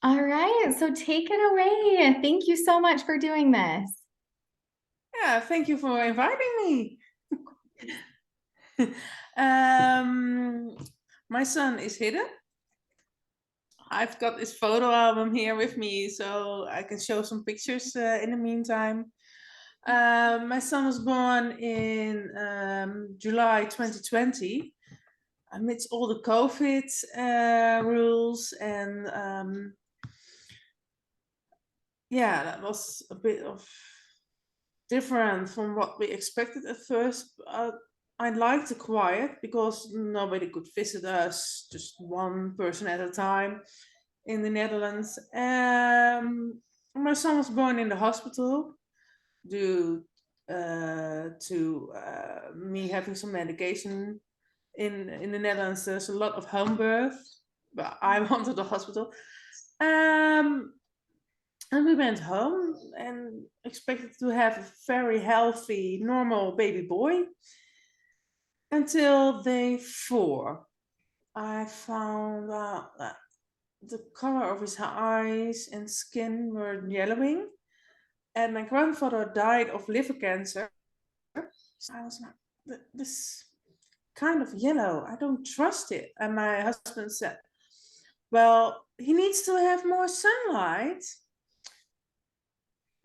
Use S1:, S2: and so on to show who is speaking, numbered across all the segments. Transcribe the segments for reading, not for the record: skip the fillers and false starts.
S1: All right, so take it away. Thank you so much for doing this.
S2: Yeah, thank you for inviting me. um, my son is hidden. I've got this photo album here with me, so I can show some pictures in the meantime. My son was born in July 2020, amidst all the COVID rules, and yeah, that was a bit of different from what we expected at first. I liked the quiet because nobody could visit us, just one person at a time in the Netherlands. My son was born in the hospital due to me having some medication. In the Netherlands, there's a lot of home birth, but I wanted the hospital. Um, and we went home and expected to have a very healthy, normal baby boy until day 4. I found out that the color of his eyes and skin were yellowing, and my grandfather died of liver cancer. So I was like, this kind of yellow, I don't trust it. And my husband said, well, he needs to have more sunlight.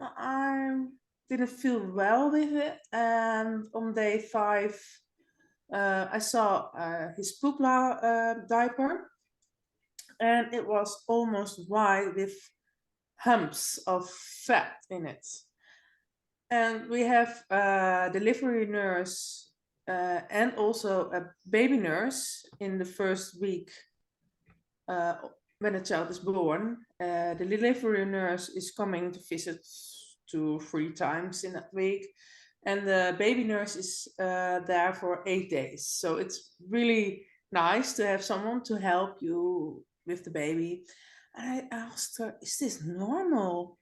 S2: I didn't feel well with it, and on day 5, I saw his poop diaper, and it was almost white with humps of fat in it. And we have a delivery nurse and also a baby nurse in the first week uh, when a child is born. The delivery nurse is coming to visit 2 or 3 times in that week, and the baby nurse is there for 8 days. So it's really nice to have someone to help you with the baby. And I asked her, "Is this normal?"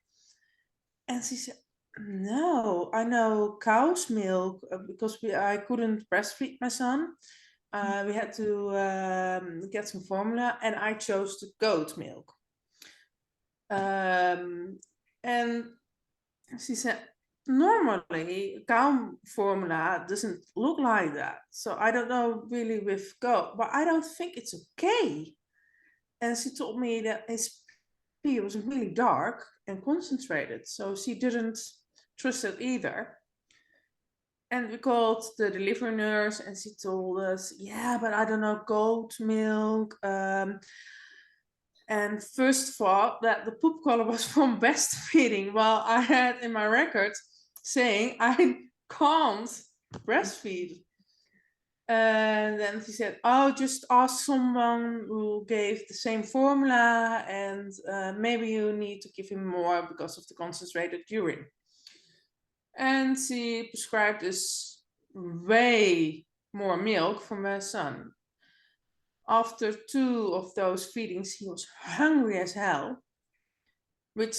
S2: And she said, "No, I know cow's milk because I couldn't breastfeed my son. We had to get some formula, and I chose the goat milk." Um, and she said, normally cow formula doesn't look like that. So I don't know really with goat, but I don't think it's okay. And she told me that his pee was really dark and concentrated, so she didn't trust it either. And we called the delivery nurse, and she told us, "Yeah, but I don't know goat milk." And first thought that the poop color was from breastfeeding, while I had in my record saying I can't breastfeed. And then she said, "Oh, just ask someone who gave the same formula, and maybe you need to give him more because of the concentrated urine." And she prescribed us way more milk for my son. After 2 of those feedings, he was hungry as hell, which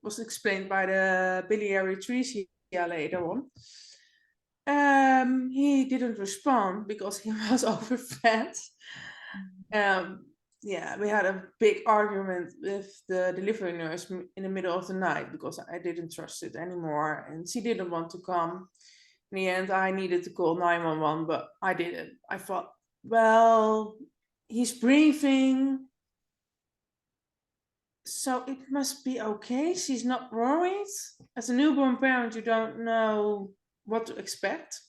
S2: was explained by the biliary atresia later on. He didn't respond because he was overfed. Um, yeah, we had a big argument with the delivery nurse in the middle of the night because I didn't trust it anymore, and she didn't want to come. In the end, I needed to call 911, but I didn't. I thought, well, he's breathing, so it must be okay. She's not worried. As a newborn parent, you don't know what to expect.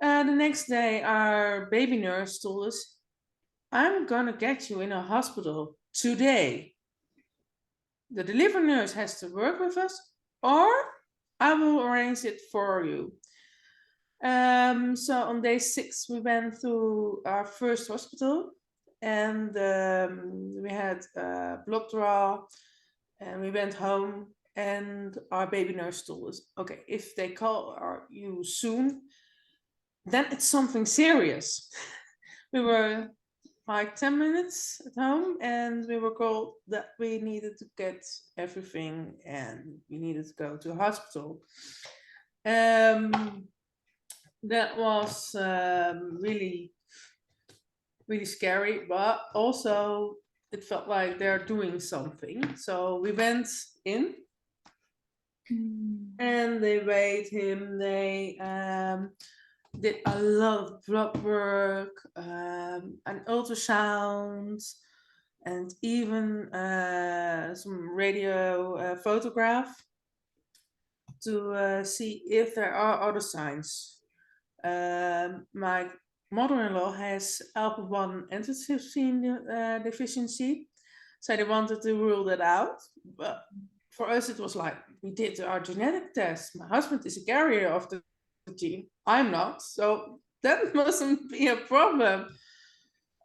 S2: The next day, our baby nurse told us, "I'm gonna get you in a hospital today. The delivery nurse has to work with us, or I will arrange it for you." So on day 6, we went to our first hospital, and we had a blood draw, and we went home. And our baby nurse told us, "Okay, if they call you soon, then it's something serious." We were like 10 minutes at home, and we were called that we needed to get everything and we needed to go to a hospital. Um, that was really, really scary, but also it felt like they're doing something. So we went in and they weighed him. They did a lot of blood work, an ultrasound, and even some radio photograph to see if there are other signs. My mother-in-law has alpha-1 antitrypsin deficiency, so they wanted to rule that out. But for us, it was like we did our genetic test. My husband is a carrier of the gene. I'm not, so that mustn't be a problem.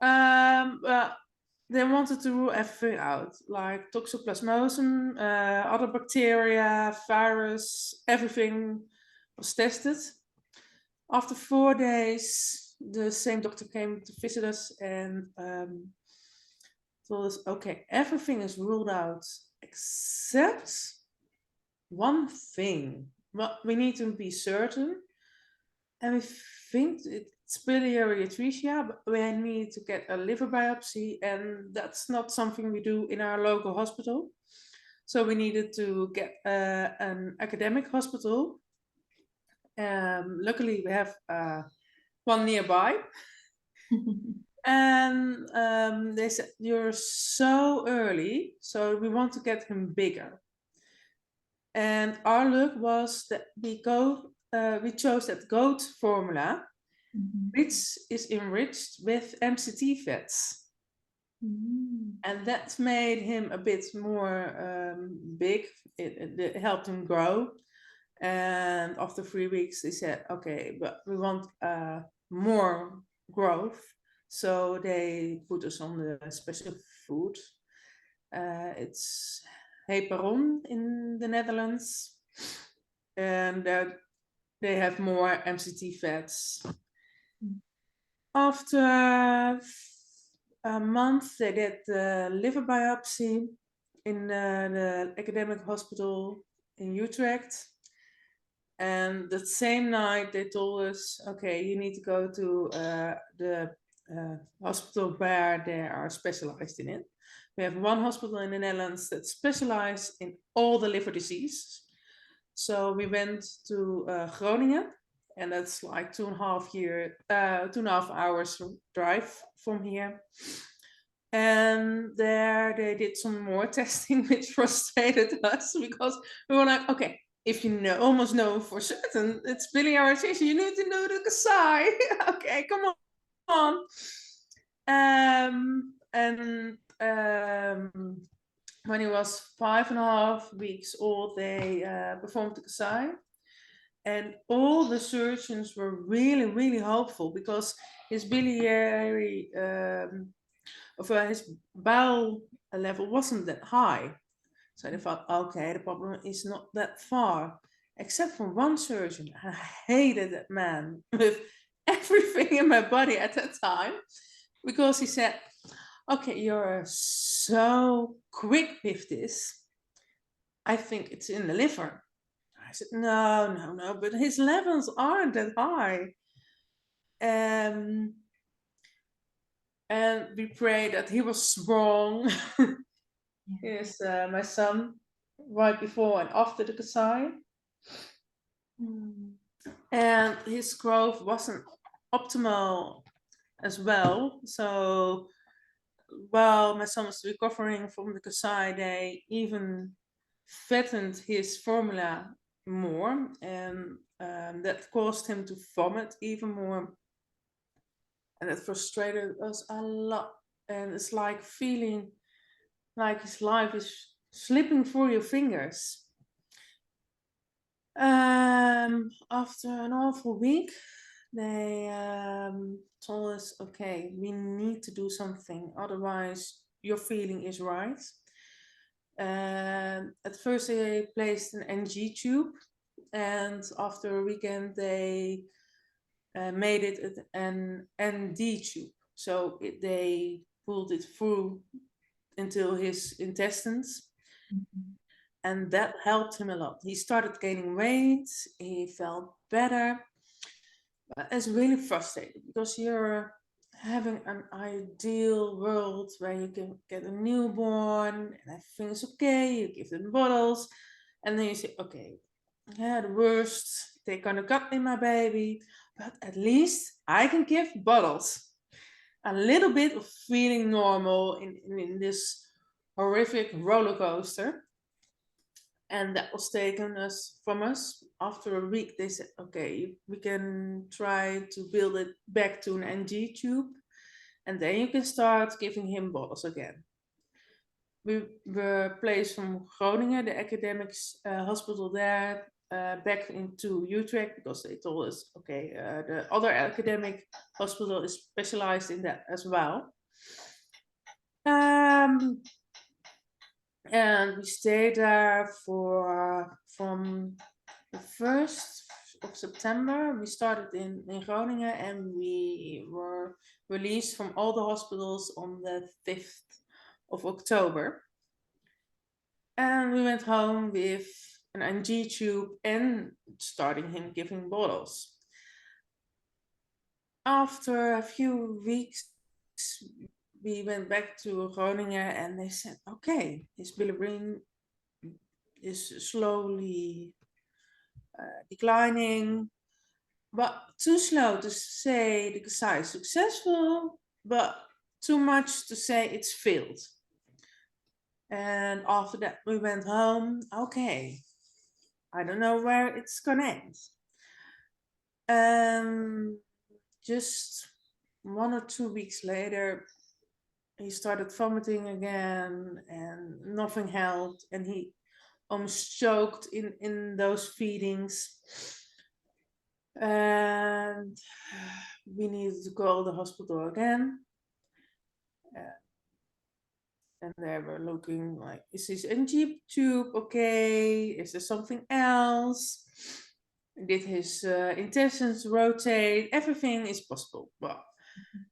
S2: But they wanted to rule everything out, like toxoplasmosum, other bacteria, virus, everything was tested. After 4 days, the same doctor came to visit us and told us, okay, everything is ruled out except one thing. Well, we need to be certain. And we think it's biliary atresia, but we need to get a liver biopsy, and that's not something we do in our local hospital. So we needed to get an academic hospital. Luckily, we have one nearby. And they said, you're so early, so we want to get him bigger. And our luck was that we chose that goat formula, which is enriched with MCT fats. And that made him a bit more big. It helped him grow. And after 3 weeks, they said, okay, but we want more growth. So they put us on the special food. It's heparon in the Netherlands. And they have more MCT fats. After a month, they did the liver biopsy in the academic hospital in Utrecht. And that same night, they told us, okay, you need to go to the hospital where they are specialized in it. We have one hospital in the Netherlands that's specialized in all the liver disease. So we went to Groningen, and that's like 2.5 hours drive from here. And there they did some more testing, which frustrated us because we were like, okay, if you almost know for certain it's biliary atresia, you need to know the Kasai. Okay, come on. When he was 5.5 weeks old, they performed the Kasai. And all the surgeons were really, really hopeful because his biliary, his bowel level wasn't that high. So they thought, okay, the problem is not that far. Except for one surgeon. I hated that man with everything in my body at that time. Because he said, okay, you're so quick with this. I think it's in the liver. I said, no, but his levels aren't that high. And we prayed that he was strong. Here's my son right before and after the Kasai. And his growth wasn't optimal as well. So while my son was recovering from the Kasai, they even fattened his formula more, and that caused him to vomit even more. And it frustrated us a lot. And it's like feeling like his life is slipping through your fingers. After an awful week, they told us, okay, we need to do something, otherwise your feeling is right. At first they placed an NG tube, and after a weekend they made it an ND tube. So they pulled it through until his intestines. And that helped him a lot. He started gaining weight, he felt better. But it's really frustrating because you're having an ideal world where you can get a newborn and everything's okay, you give them bottles, and then you say, okay, yeah, the worst, they're gonna cut me my baby, but at least I can give bottles. A little bit of feeling normal in this horrific roller coaster. And that was taken from us. After a week, they said, okay, we can try to build it back to an NG tube, and then you can start giving him bottles again. We were placed from Groningen, the academics hospital there, back into Utrecht because they told us, okay, the other academic hospital is specialized in that as well. And we stayed there for from the 1st of September. We started in Groningen and we were released from all the hospitals on the 5th of October. And we went home with an NG tube and starting him giving bottles. After a few weeks, we went back to Groningen and they said, okay, his bilirubin is slowly declining, but too slow to say the exercise is successful, but too much to say it's failed. And after that, we went home. Okay, I don't know where it's gonna end. Just 1 or 2 weeks later, he started vomiting again, and nothing helped, and he almost choked in those feedings. And we needed to call the hospital again. And they were looking like, is this NG tube okay? Is there something else? Did his intestines rotate? Everything is possible. Well,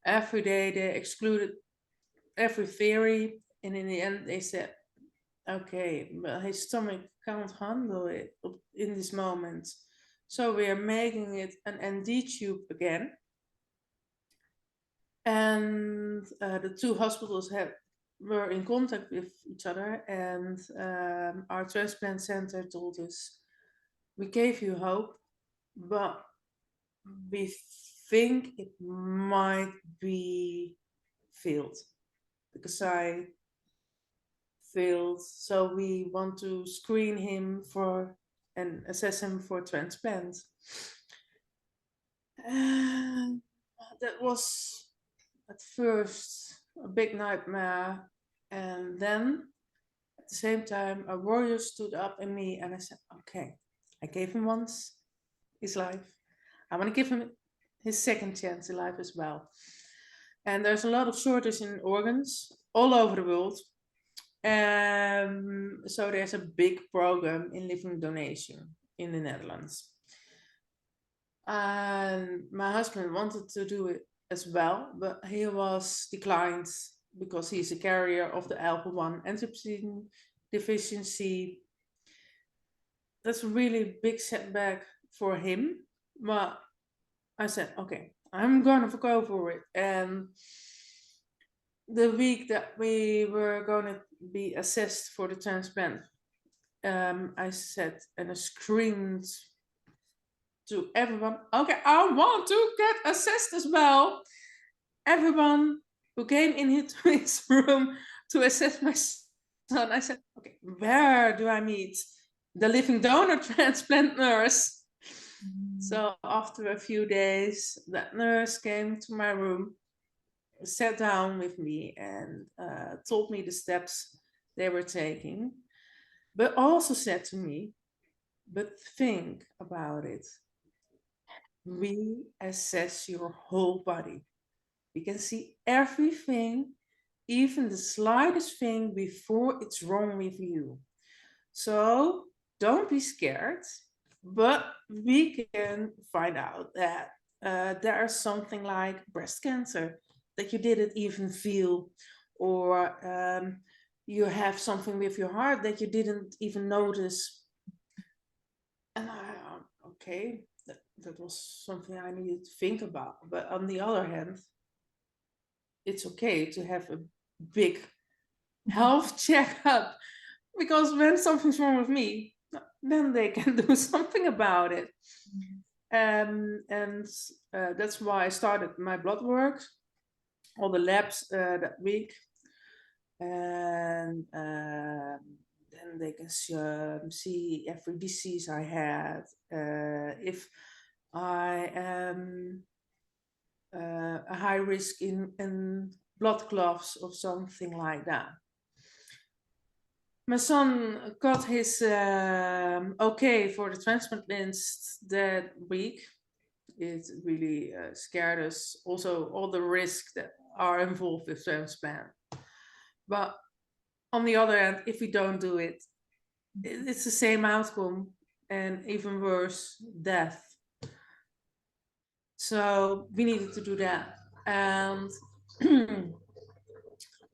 S2: every day they excluded every theory, and in the end they said, okay, well, his stomach can't handle it in this moment. So we are making it an ND tube again. And the two hospitals were in contact with each other, and our transplant center told us, we gave you hope, but we think it might be failed because I failed. So we want to screen him for and assess him for transplant. That was at first a big nightmare. And then at the same time, a warrior stood up in me and I said, okay, I gave him once his life. I want to give him his second chance in life as well. And there's a lot of shortage in organs all over the world. So there's a big program in living donation in the Netherlands. And my husband wanted to do it as well, but he was declined because he's a carrier of the alpha-1 antitrypsin deficiency. That's a really big setback for him. But I said, okay, I'm gonna go for it. And the week that we were gonna be assessed for the transplant, I said and I screamed to everyone, okay, I want to get assessed as well. Everyone who came in his room to assess my son, I said, okay, where do I meet the living donor transplant nurse? So after a few days, that nurse came to my room, sat down with me and told me the steps they were taking, but also said to me, but think about it. We assess your whole body. We can see everything, even the slightest thing before it's wrong with you. So don't be scared, but we can find out that there's something like breast cancer that you didn't even feel, or you have something with your heart that you didn't even notice. And okay, that was something I needed to think about. But on the other hand, it's okay to have a big health checkup, because when something's wrong with me, then they can do something about it. And that's why I started my blood work, all the labs that week. And then they can see every disease I had, if I am a high risk in blood clots or something like that. My son got his okay for the transplant list that week. It really scared us. Also, all the risks that are involved with transplant. But on the other hand, if we don't do it, it's the same outcome, and even worse, death. So we needed to do that. And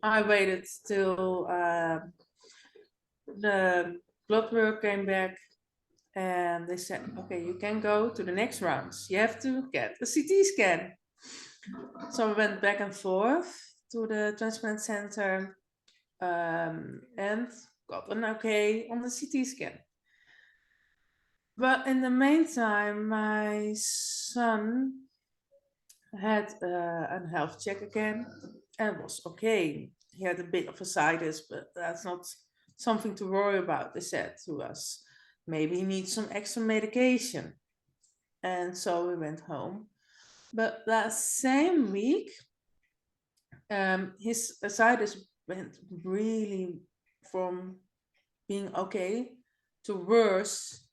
S2: I waited till the blood work came back, and they said, okay, you can go to the next rounds. You have to get a CT scan. So I went back and forth to the transplant center, and got an okay on the CT scan. But in the meantime, my son had a health check again and was okay. He had a bit of ascites, but that's not something to worry about, they said to us. Maybe he needs some extra medication. And so we went home. But that same week, his ascites went really from being okay to worse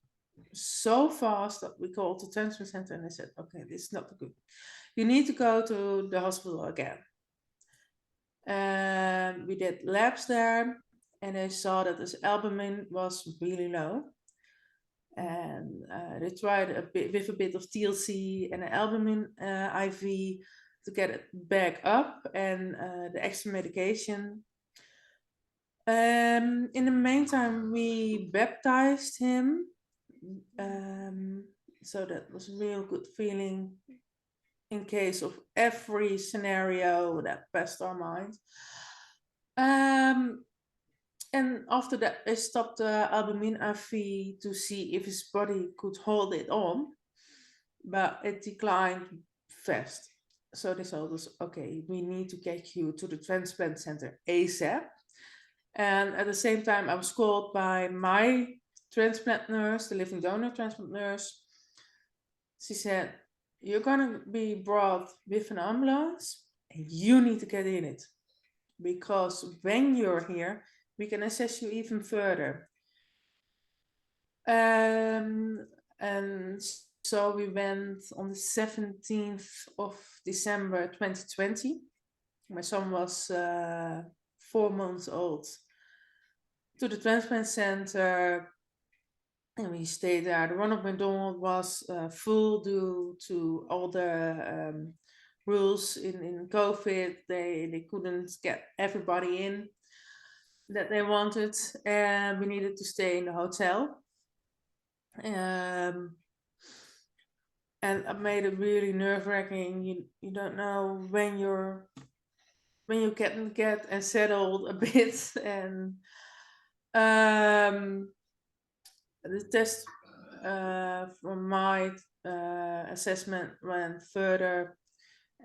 S2: so fast that we called the transplant center, and they said, okay, this is not good. You need to go to the hospital again. And we did labs there, and they saw that his albumin was really low. And they tried with a bit of TLC and an albumin IV to get it back up, and the extra medication. In the meantime, we baptized him. So that was a real good feeling in case of every scenario that passed our mind. And after that, I stopped the albumin IV to see if his body could hold it on, but it declined fast. So they told us, okay, we need to get you to the transplant center ASAP. And at the same time, I was called by my transplant nurse, the living donor transplant nurse. She said, you're gonna be brought with an ambulance and you need to get in it, because when you're here, we can assess you even further. And so we went on the 17th of December 2020. My son was 4 months old, to the transplant center, and we stayed there. The Ronald McDonald was full due to all the rules in COVID. They couldn't get everybody in that they wanted, and we needed to stay in the hotel. And it made it really nerve-wracking. You don't know when you get and settled a bit, and the test from my assessment went further,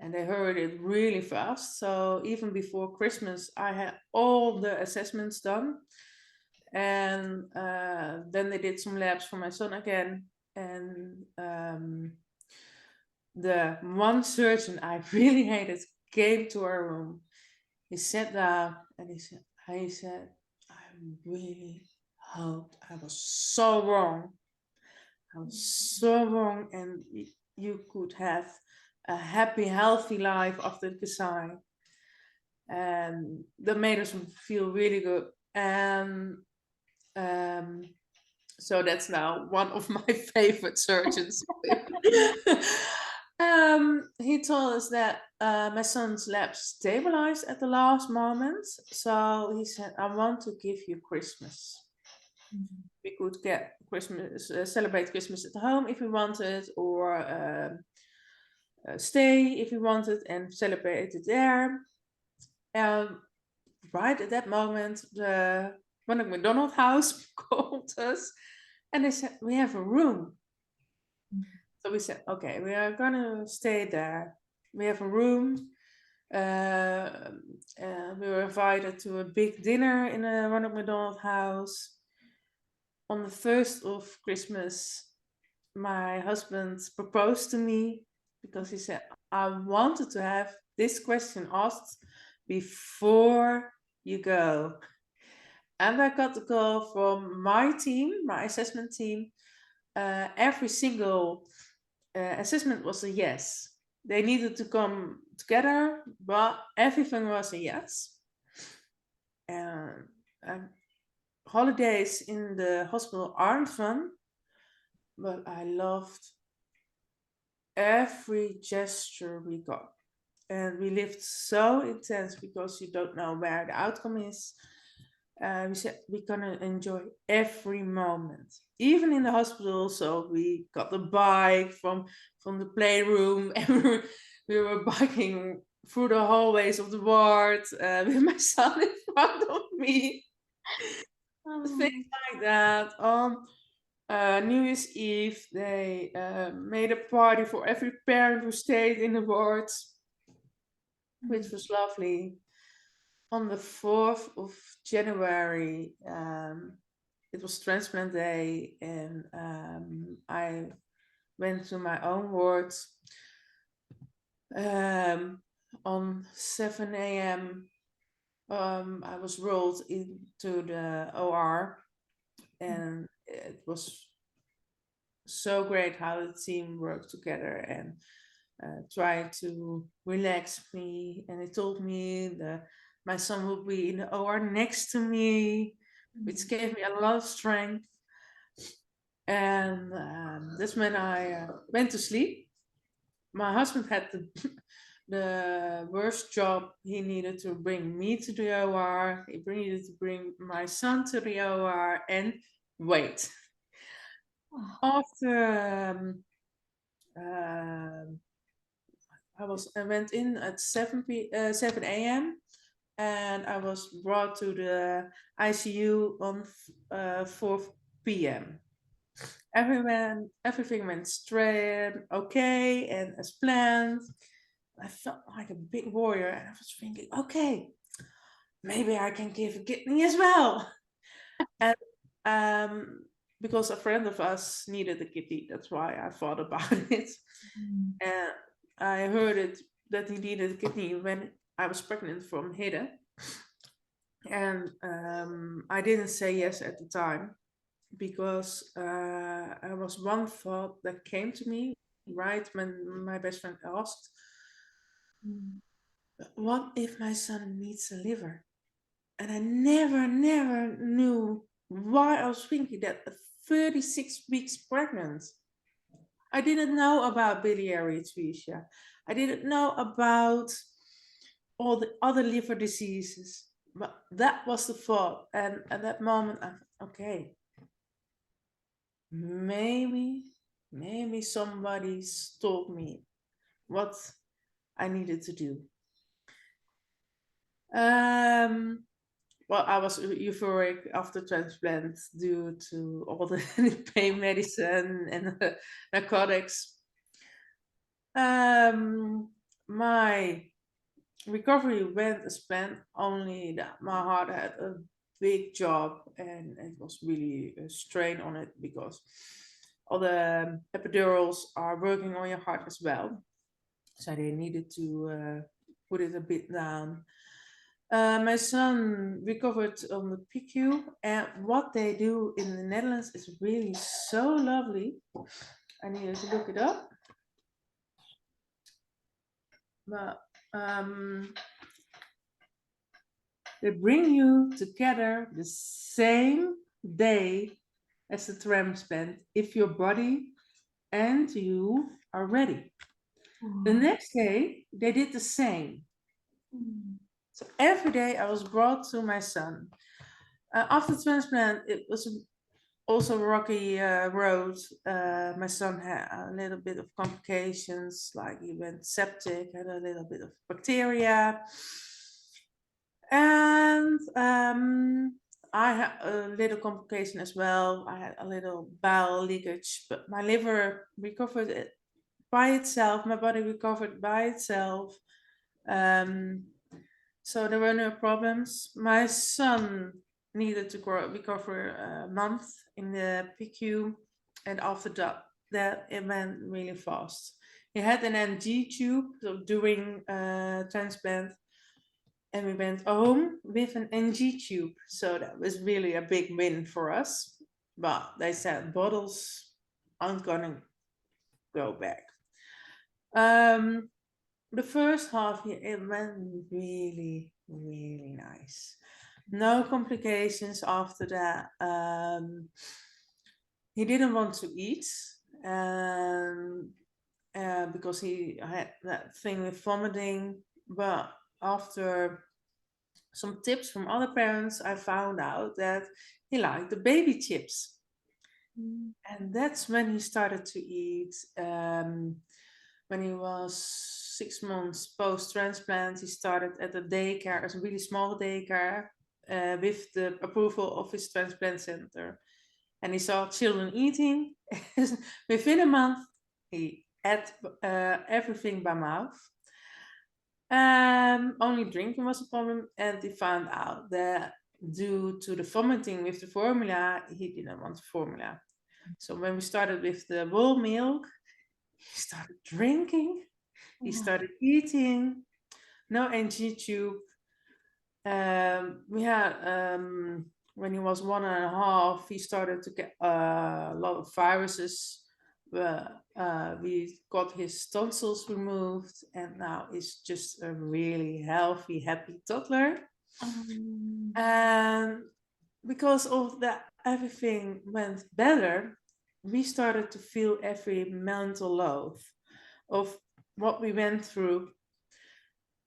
S2: and they heard it really fast. So even before Christmas, I had all the assessments done. And then they did some labs for my son again. And the one surgeon I really hated came to our room. He sat down and he said, I really hoped I was so wrong. I was so wrong, and you could have a happy, healthy life after the Kasai. And that made us feel really good. And so that's now one of my favorite surgeons. He told us that my son's lab stabilized at the last moment. So he said, I want to give you Christmas. We could get Christmas, celebrate Christmas at home if we wanted, or stay if we wanted and celebrate it there. And right at that moment, the Ronald McDonald House called us, and they said, we have a room. So we said, okay, we are gonna stay there. We have a room. We were invited to a big dinner in the Ronald McDonald House. On the 1st of Christmas, my husband proposed to me because he said, I wanted to have this question asked before you go. And I got the call from my team, my assessment team. Every single assessment was a yes. They needed to come together, but everything was a yes. And holidays in the hospital aren't fun, but I loved every gesture we got. And we lived so intense because you don't know where the outcome is. We said we're gonna enjoy every moment, even in the hospital. So we got the bike from the playroom, and we were biking through the hallways of the ward with my son in front of me. Things like that. On New Year's Eve, they made a party for every parent who stayed in the wards, which was lovely. On the 4th of January, it was transplant day, and I went to my own ward. On 7 a.m., I was rolled into the OR, and it was so great how the team worked together and tried to relax me. And they told me that my son would be in the OR next to me, which gave me a lot of strength. And that's when I went to sleep. My husband had the worst job. He needed to bring me to the OR. He needed to bring my son to the OR and wait. After I went in at 7 a.m. and I was brought to the ICU on 4 p.m. Everything went straight, okay, and as planned. I felt like a big warrior, and I was thinking, okay, maybe I can give a kidney as well. And because a friend of us needed a kidney, that's why I thought about it. And I heard it that he needed a kidney when I was pregnant from Hidde. And I didn't say yes at the time because I was one thought that came to me right when my best friend asked, what if my son needs a liver? And I never knew why I was thinking that at 36 weeks pregnant. I didn't know about biliary atresia. I didn't know about all the other liver diseases. But that was the thought. And at that moment, I thought, okay, maybe somebody told me what I needed to do. Well, I was euphoric after transplant due to all the pain medicine and narcotics. My recovery went as planned, only that my heart had a big job and it was really a strain on it because all the epidurals are working on your heart as well. So they needed to put it a bit down. My son recovered on the PQ, and what they do in the Netherlands is really so lovely. I needed to look it up. But they bring you together the same day as the transplant if your body and you are ready. The next day, they did the same. So every day I was brought to my son. After transplant, it was also a rocky road. My son had a little bit of complications, like he went septic, had a little bit of bacteria. I had a little complication as well. I had a little bowel leakage, but my liver recovered it by itself. My body recovered by itself. So there were no problems. My son needed to recover a month in the PQ, and after that it went really fast. He had an NG tube, so during transplant, and we went home with an NG tube. So that was really a big win for us. But they said bottles aren't gonna go back. The first half year it went really, really nice. No complications after that. He didn't want to eat because he had that thing with vomiting. But after some tips from other parents, I found out that he liked the baby chips. And that's when he started to eat. When he was 6 months post-transplant, he started at a daycare, a really small daycare, with the approval of his transplant center. And he saw children eating. Within a month, he ate everything by mouth. Only drinking was a problem, and he found out that due to the vomiting with the formula, he didn't want the formula. So when we started with the whole milk, he started drinking, he started eating, no NG tube. We had, when he was 1.5, he started to get a lot of viruses. We got his tonsils removed, and now he's just a really healthy, happy toddler. And because of that, everything went better. We started to feel every mental load of what we went through.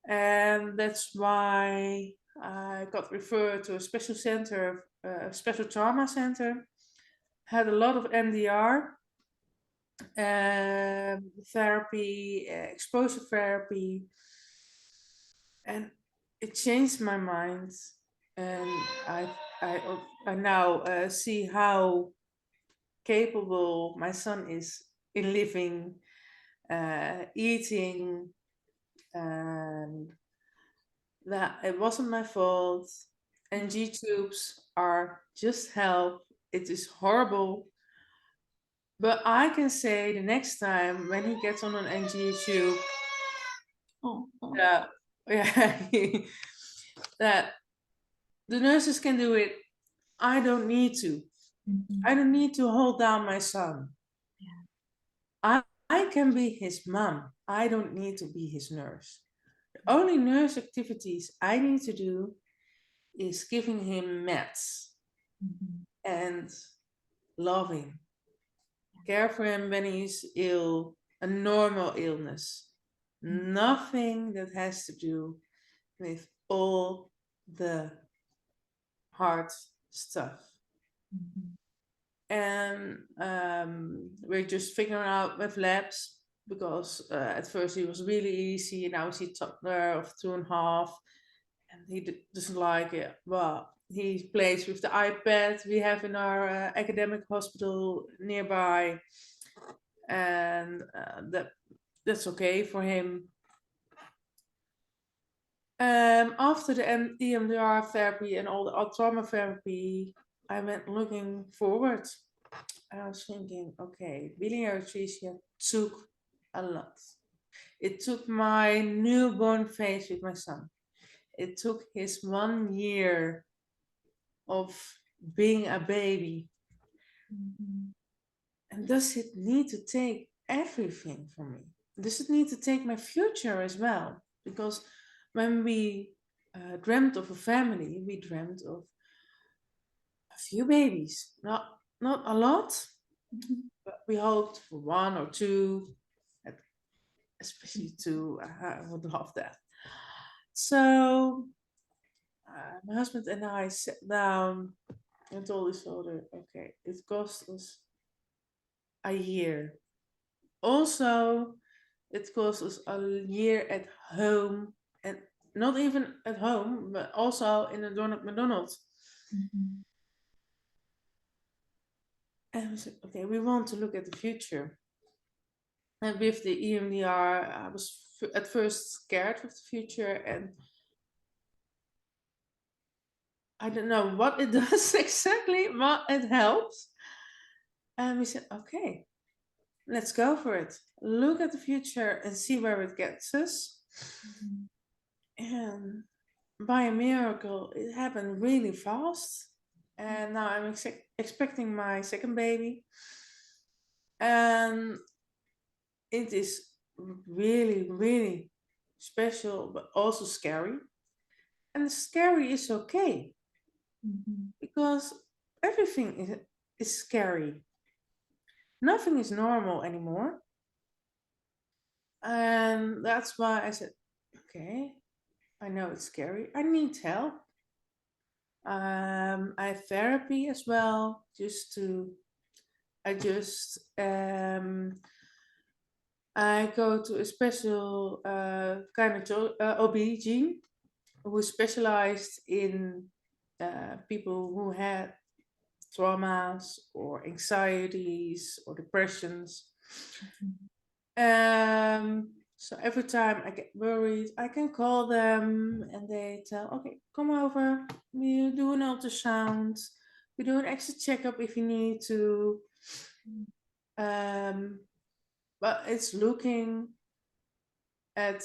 S2: And that's why I got referred to a special center, a special trauma center. Had a lot of MDR therapy, exposure therapy, and it changed my mind. And I now see how capable my son is in living, eating, and that it wasn't my fault. NG tubes are just help. It is horrible. But I can say the next time when he gets on an NG tube, that, yeah, that the nurses can do it. I don't need to. I don't need to hold down my son. I can be his mom. I don't need to be his nurse. The only nurse activities I need to do is giving him meds and loving. Care for him when he's ill, a normal illness. Nothing that has to do with all the hard stuff. And we're just figuring out with labs, because at first he was really easy. Now he's a toddler of 2.5, and he doesn't like it. Well, he plays with the iPad we have in our academic hospital nearby, and that's okay for him. After the EMDR therapy and all the trauma therapy, I went looking forward. I was thinking, okay, biliary atresia took a lot. It took my newborn phase with my son. It took his 1 year of being a baby. And does it need to take everything from me? Does it need to take my future as well? Because when we dreamt of a family, we dreamt of a few babies, not a lot, but we hoped for 1 or 2, especially 2. I would love that. So my husband and I sat down and told each other, okay, it cost us a year. Also, it cost us a year at home, and not even at home, but also in the Donald McDonald's. And we said, okay, we want to look at the future. And with the EMDR, I was at first scared of the future, and I don't know what it does exactly, but it helps. And we said, okay, let's go for it. Look at the future and see where it gets us. And by a miracle, it happened really fast. And now I'm expecting my second baby. And it is really, really special, but also scary. And the scary is okay, because everything is scary. Nothing is normal anymore. And that's why I said, okay, I know it's scary. I need help. I have therapy as well, just to adjust. I go to a special kind of OB-GYN who is specialized in people who had traumas or anxieties or depressions. So every time I get worried, I can call them and they tell, okay, come over, we do an ultrasound, we do an extra checkup if you need to. But it's looking at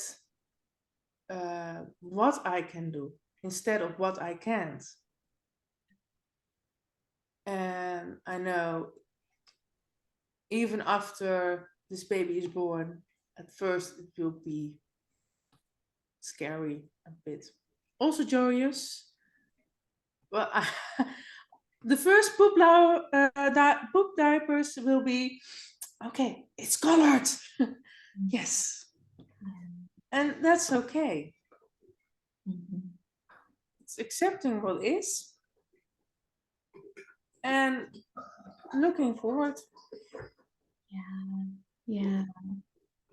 S2: what I can do instead of what I can't. And I know even after this baby is born, at first it will be scary a bit. Also joyous. Well, the first poop diapers will be, okay, it's colored. Yes. And that's okay. It's accepting what is and looking forward.
S1: Yeah.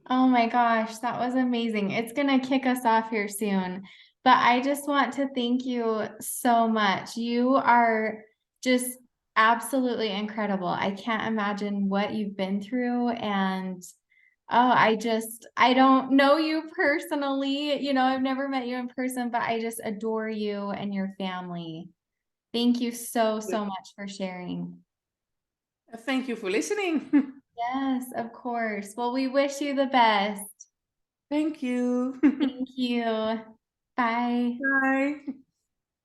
S1: Oh my gosh, that was amazing. It's going to kick us off here soon. But I just want to thank you so much. You are just absolutely incredible. I can't imagine what you've been through. And oh, I don't know you personally. You know, I've never met you in person, but I just adore you and your family. Thank you so, so much for sharing.
S2: Thank you for listening.
S1: Yes, of course. Well, we wish you the best.
S2: Thank you.
S1: Thank you. Bye.
S2: Bye.